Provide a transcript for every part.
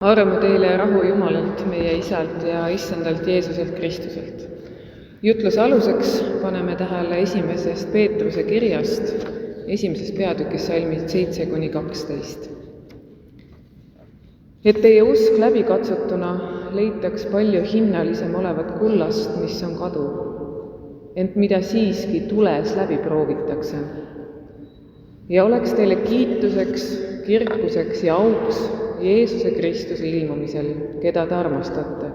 Armu teile ja rahu Jumalalt, meie Isalt ja Issandalt Jeesuselt Kristuselt. Jutluse aluseks paneme tähele esimesest Peetruse kirjast, esimesest peatükist salmid 7-12. Et teie usk läbikatsutuna leitaks palju hinnalisem olevat kullast, mis on kaduv, ent mida siiski tules läbi proovitakse. Ja oleks teile kiituseks, kirkuseks ja auks Jeesuse Kristuse ilmumisel, keda te armastate,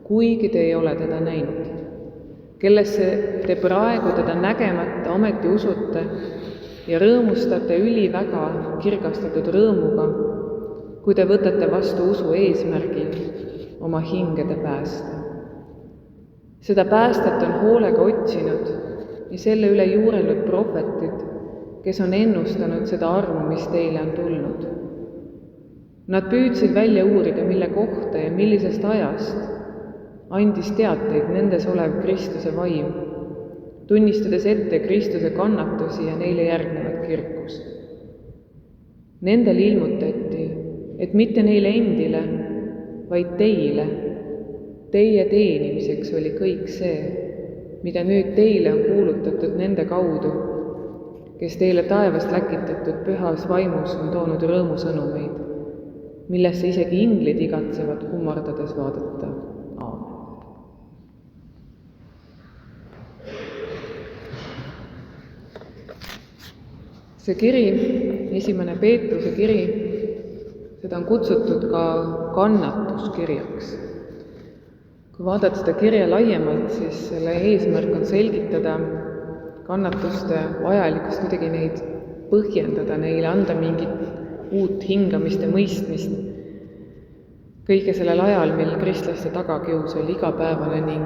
kuigi te ei ole teda näinud, kellesse te praegu teda nägemata ometi usute ja rõõmustate üliväga kirgastatud rõõmuga, kui te võtate vastu usu eesmärgi oma hingede päästa. Seda päästet on hoolega otsinud ja selle üle juurelnud prohvetid, kes on ennustanud seda armu, mis teile on tulnud. Nad püüdsid välja uurida, mille kohta ja millisest ajast andis teateid nendes olev Kristuse vaim, tunnistades ette Kristuse kannatusi ja neile järgnevat kirkust. Nendel ilmutati, et mitte neile endile, vaid teile, teie teenimiseks oli kõik see, mida nüüd teile on kuulutatud nende kaudu, kes teile taevast läkitatud pühas vaimus on toonud rõõmusõnumeid, millesse isegi inglid igatsevad kummardades vaadata. Aamen. See kiri, esimene Peetruse kiri, seda on kutsutud ka kannatuskirjaks. Kui vaadata seda kirja laiemalt, siis selle eesmärk on selgitada kannatuste vajalikkust, kuidagi neid põhjendada, neile anda mingit uut hingamist ja mõistmist. Kõige sellel ajal, mil kristlaste tagakius oli igapäevane ning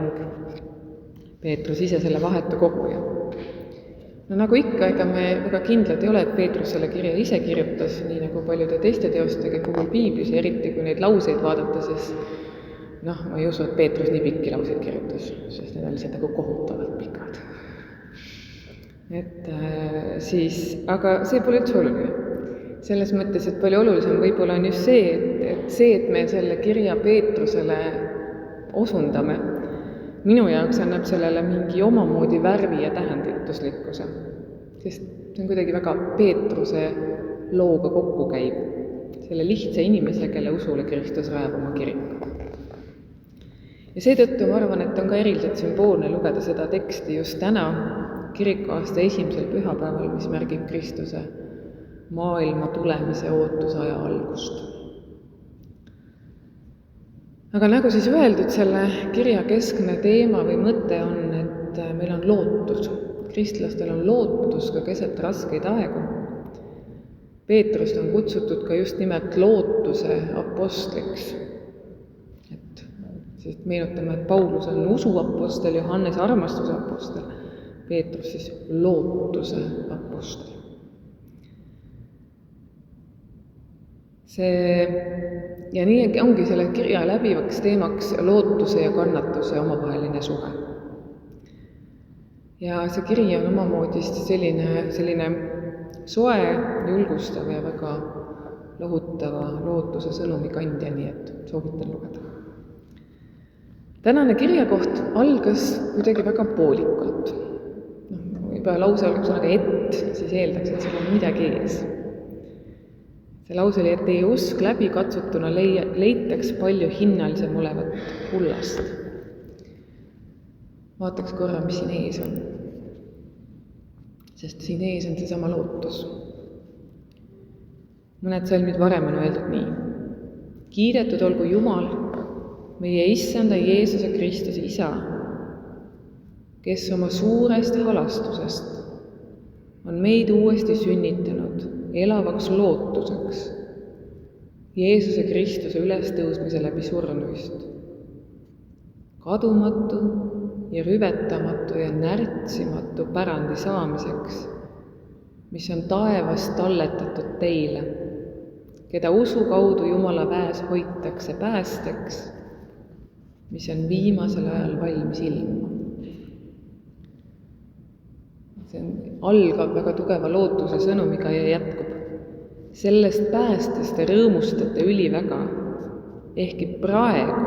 Peetrus ise selle vahetu koguja. No nagu ikka, ega me väga kindlad ei ole, et Peetrus selle kirja ise kirjutas, nii nagu paljude teiste teostegi puhul Piiblis, ja eriti kui neid lauseid vaadata, siis ma ei usu, et Peetrus nii pikki lauseid kirjutas, sest need on lihtsalt nagu kohutavalt pikad. Aga see pole üldse oluline. Selles mõttes, et palju olulisem võib-olla on just see, et me selle kirja Peetrusele osundame. Minu jaoks annab sellele mingi omamoodi värvi ja tähenduslikkuse, sest see on kuidagi väga Peetruse looga kokku käib, selle lihtsa inimese, kelle usule Kristus rajab oma kiriku. Ja seetõttu ma arvan, et on ka eriliselt sümboolne lugeda seda teksti just täna, kirikuaasta esimesel pühapäeval, mis märgib Kristuse maailma tulemise ootusaja algust. Aga nagu siis öeldud, selle kirja keskne teema või mõte on, et meil on lootus. Kristlastel on lootus ka keset raskeid aegu. Peetrust on kutsutud ka just nimelt lootuse apostleks. Sest meenutame, et Paulus on usuapostel, Johannes armastuse apostel, Peetrus siis lootuse apostel. Ja nii ongi selle kirja läbivaks teemaks lootuse ja kannatuse omavaheline suhe. Ja see kiri on omamoodi selline soe, julgustav ja väga lohutava lootuse sõnumi kandja, nii et soovitan lugeda. Tänane kirjakoht algas kuidagi väga poolikult. Juba lause algus sõnaga et, siis eeldaks, et seal on midagi ees. See lause oli, et teie usk läbikatsutuna leitaks palju hinnalisem olevat kullast. Vaataks korra, mis siin ees on. Sest siin ees on seesama lootus. Mõned salmid varem on öeldud nii. Kiidetud olgu Jumal, meie Issanda Jeesuse Kristuse Isa, kes oma suurest halastusest on meid uuesti sünnitanud elavaks lootuseks Jeesuse Kristuse ülestõusmise läbi surnuist, kadumatu ja rüvetamatu ja närtsimatu pärandi saamiseks, mis on taevast talletatud teile, keda usu kaudu Jumala väes hoitakse päästeks, mis on viimasel ajal valmis ilmuma. See algab väga tugeva lootuse sõnumiga ja jätkub. Sellest päästest te rõõmustate üliväga, ehkki praegu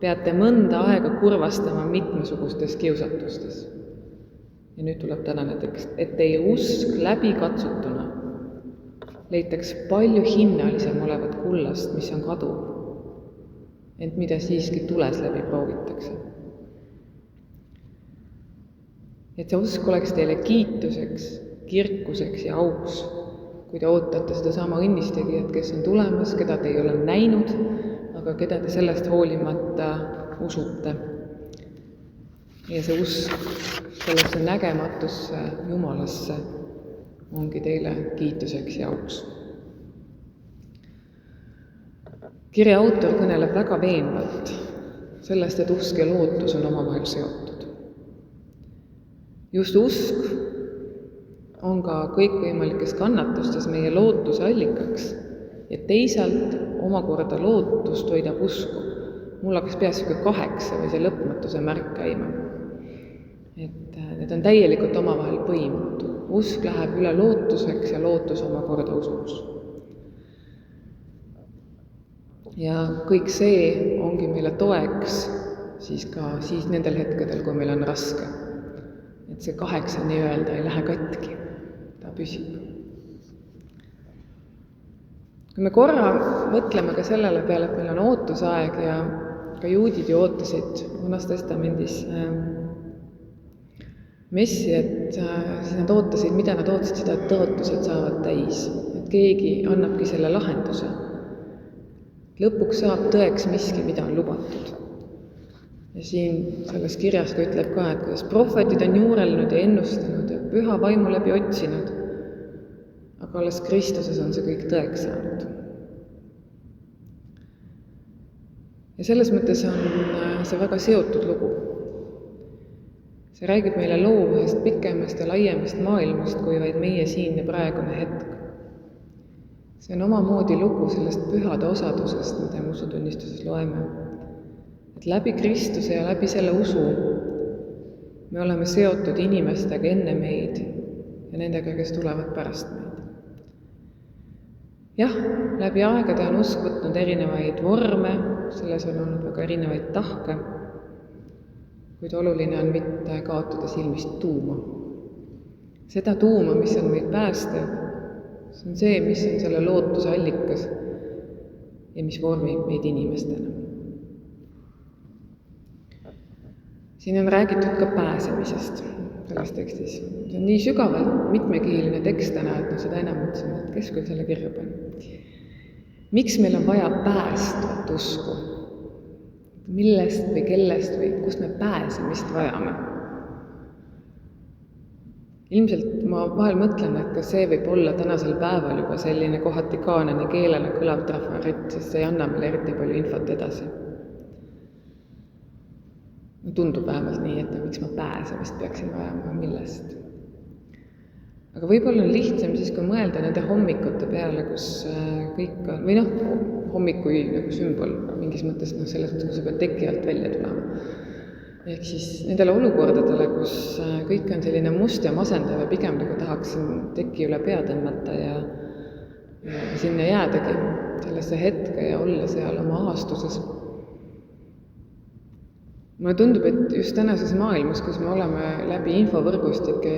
peate mõnda aega kurvastama mitmesugustes kiusatustes. Ja nüüd tuleb tänane tekst, et teie usk läbi katsutuna leitaks palju hinnalisem olevat kullast, mis on kaduv, ent mida siiski tules läbi proovitakse. Et see usk oleks teile kiituseks, kirkuseks ja auks, kui te ootate seda sama õnnistegijat, kes on tulemas, keda te ei ole näinud, aga keda te sellest hoolimata usute. Ja see usk sellesse nägematusse Jumalasse ongi teile kiituseks ja auks. Kirja autor kõneleb väga veenvalt sellest, et usk ja lootus on omavahel seotud. Just usk on ka kõikvõimalikes kannatustes meie lootuse allikaks ja teisalt omakorda lootust hoidab usku. Mul hakkas peas 8 või see lõpmatuse märk käima. Et need on täielikult omavahel põimunud. Usk läheb üle lootuseks ja lootus omakorda usuks. Ja kõik see ongi meile toeks siis nendel hetkedel, kui meil on raske. Et see 8 nii-öelda ei lähe katki, ta püsib. Kui me korra mõtleme ka sellele peale, et meil on ootusaeg ja ka juudid ju ootasid Vanas Testamendis messi, et siis nad ootasid, mida nad ootasid seda, et tõotused saavad täis, et keegi annabki selle lahenduse. Lõpuks saab tõeks miski, mida on lubatud. Ja siin selles kirjas ka ütleb ka, et kuidas prohvetid on juurelnud ja ennustanud ja püha vaimu läbi otsinud, aga alles Kristuses on see kõik tõeks saanud. Ja selles mõttes on see väga seotud lugu. See räägib meile loo ühest pikemast ja laiemast maailmast, kui vaid meie siin ja praegune hetk. See on omamoodi lugu sellest pühade osadusest, mida me usutunnistuses loeme. Et läbi Kristuse ja läbi selle usu me oleme seotud inimestega enne meid ja nendega, kes tulevad pärast meid. Jah, läbi aegade on usk võtnud erinevaid vorme, selles on olnud väga erinevaid tahke, kuid oluline on mitte kaotada silmist tuuma. Seda tuuma, mis on meid päästev, see on see, mis on selle lootuse allikas ja mis vormib meid inimestena. Siin on räägitud ka pääsemisest selles tekstis. See on nii sügavalt mitmekihiline tekst täna, et seda enam mõtlesime, et kes küll selle kirja pani. Miks meil on vaja päästvat usku? Millest või kellest või kust me pääsemist vajame? Ilmselt ma vahel mõtlen, et kas see võib olla tänasel päeval juba selline kohati kaanani keelele kõlav trafarett, sest see ei anna meile eriti palju infot edasi. Tundub vähemalt nii, et miks ma pääsemist peaksin vajama, millest. Aga võib-olla on lihtsam siis, kui mõelda nende hommikute peale, kus kõik on, või hommikui nagu sümbol mingis mõttes, selles mõttes, kui sa pead teki alt välja tulema. Ehk siis nendele olukordadele, kus kõik on selline must ja masendav ja pigem nagu tahaksin teki üle pea tõmmata ja sinna jäädagi sellesse hetke ja olla seal oma ahastuses. Mulle tundub, et just tänases maailmas, kus me oleme läbi infovõrgustike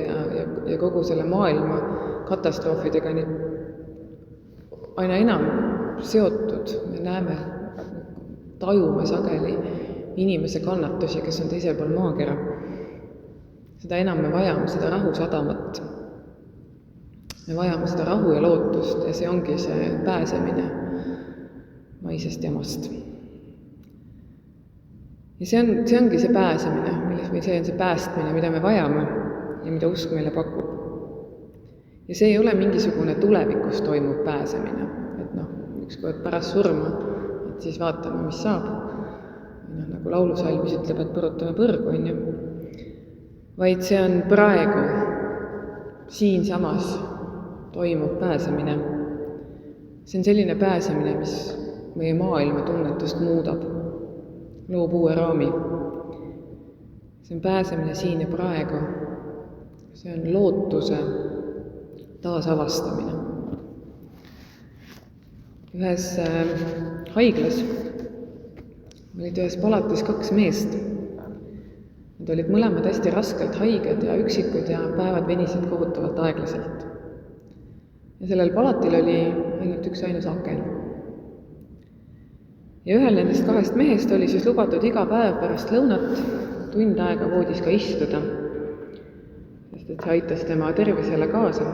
ja kogu selle maailma katastroofidega aina enam seotud, me näeme, tajume sageli inimese kannatusi, kes on teisel pool maakera. Seda enam me vajame seda rahusadamat. Me vajame seda rahu ja lootust ja see ongi see pääsemine maisest jamast. Ja see ongi see pääsemine, või see on see päästmine, mida me vajame ja mida usk meile pakub. Ja see ei ole mingisugune tulevikus toimuv pääsemine, et ükskord pärast surma, et siis vaatame, mis saab. Nagu laulusalmis ütleb, et põrutame põrgu, on ju. Vaid see on praegu, siinsamas toimub pääsemine. See on selline pääsemine, mis meie maailma tunnetust muudab. Loob uue raami. See on pääsemine siin ja praegu. See on lootuse taasavastamine. ühes haiglas olid ühes palatis 2 meest. Nad olid mõlemad hästi raskelt haiged ja üksikud ja päevad venisid kohutavalt aeglaselt. Ja sellel palatil oli ainult üksainus aken. Ja ühel nendest 2 mehest oli siis lubatud iga päev pärast lõunat tund aega voodis ka istuda, sest et see aitas tema tervisele kaasa.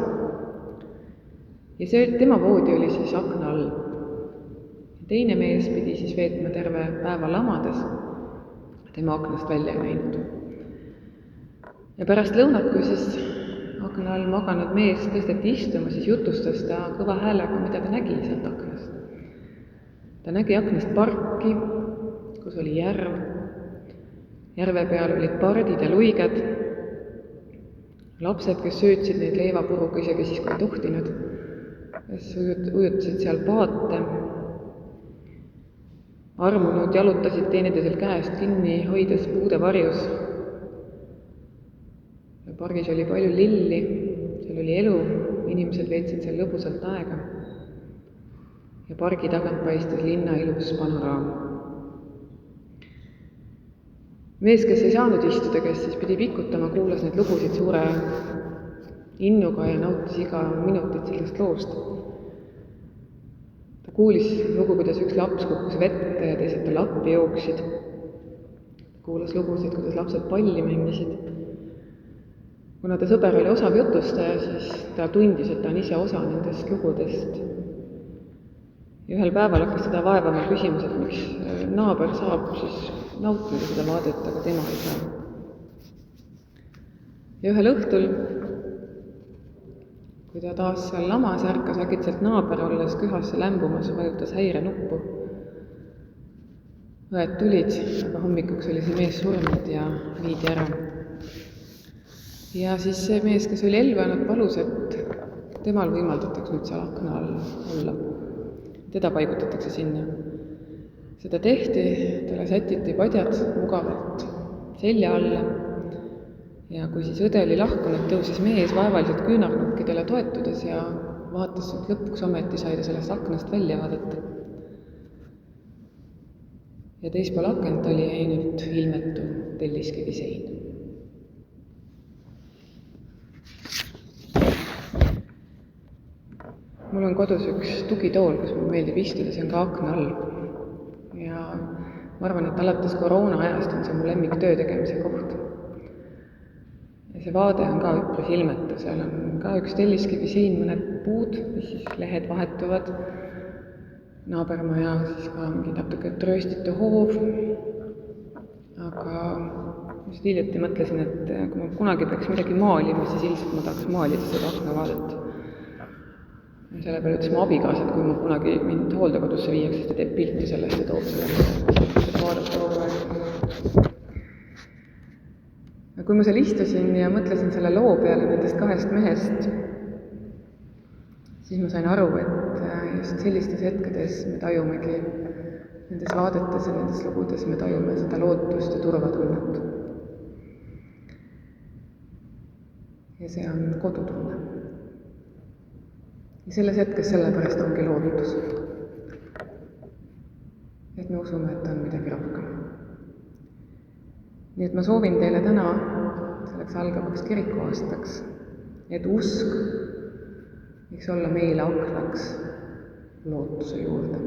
Ja tema voodi oli siis akna all. Ja teine mees pidi siis veetma terve päeva lamades, tema aknast välja ei näinud. Ja pärast lõunat, kui siis akna all maganud mees tõsteti istuma, siis jutustas ta kõva häälega, mida ta nägi sealt aknast. Ta nägi aknast parki, kus oli järv. Järve peal olid pardid ja luiged. Lapsed, kes söötsid neid leivapuruga isegi siis, kui ei tohtinud, kes ujutasid seal paate. Armunud jalutasid teineteisel käest kinni, hoides puude varjus. Ja pargis oli palju lilli, seal oli elu, inimesed veetsid seal lõbusalt aega. Ja pargi tagant paistis linna ilus panoraam. Mees, kes ei saanud istuda, kes siis pidi pikutama, kuulas neid lugusid suure innuga ja nautis iga minutit sellest loost. Ta kuulis lugu, kuidas üks laps kukkus vette ja teised talle appi jooksid. Ta kuulas lugusid, kuidas lapsed palli mängisid. Kuna ta sõber oli osav jutustaja, siis ta tundis, et ta on ise osa nendest lugudest. Ja ühel päeval hakkas teda vaevama küsimus, et miks naaber saab siis nautida seda vaadet, aga tema ei saa. Ja ühel õhtul, kui ta taas seal lamas ärkas äkitselt naaber olles köhasse lämbumas, vajutas häirenuppu. Õed tulid, aga hommikuks oli see mees surnud ja viidi ära. Ja siis see mees, kes oli ellu jäänud, palus, et temal võimaldatakse nüüd seal akna all olla. Teda paigutatakse sinna. Seda tehti, talle sätiti padjad mugavalt selja alla ja kui siis õde oli lahkunud, tõusis mees vaevaliselt küünarnukkidele toetudes ja vaatas, et lõpuks ometi sai ta sellest aknast välja vaadata. Ja teispool akent oli ainult ilmetu telliskivi sein. Mul on kodus üks tugitool, kus mul meeldib istuda, see on ka akna all. Ja ma arvan, et alates koroona ajast on see mu lemmik töö tegemise koht. Ja see vaade on ka üpris ilmetu, seal on ka üks telliskivi sein, mõned puud, mis siis lehed vahetuvad. Naabermaja, siis ka mingi natuke trööstitu hoov. Aga just hiljuti mõtlesin, et kui ma kunagi peaks midagi maalima, siis ilmselt ma tahaks maalida seda aknavaadet. Selle peale ütles mu abikaasa, et kui ma kunagi mind hooldekodusse viiaks, siis ta teeb pilti sellest ja toob sellest vaadata kogu aeg. Ja kui ma seal istusin ja mõtlesin selle loo peale nendest 2 mehest, siis ma sain aru, et just sellistes hetkedes me tajumegi nendes vaadetes ja nendes lugudes me tajume seda lootust ja turvatunnet. Ja see on kodutunne. Ja selles hetkes sellepärast ongi lootus. Et me usume, et on midagi rohkem. Nii et ma soovin teile täna selleks algavaks kirikuaastaks, et usk võiks olla meile aknaks lootuse juurde.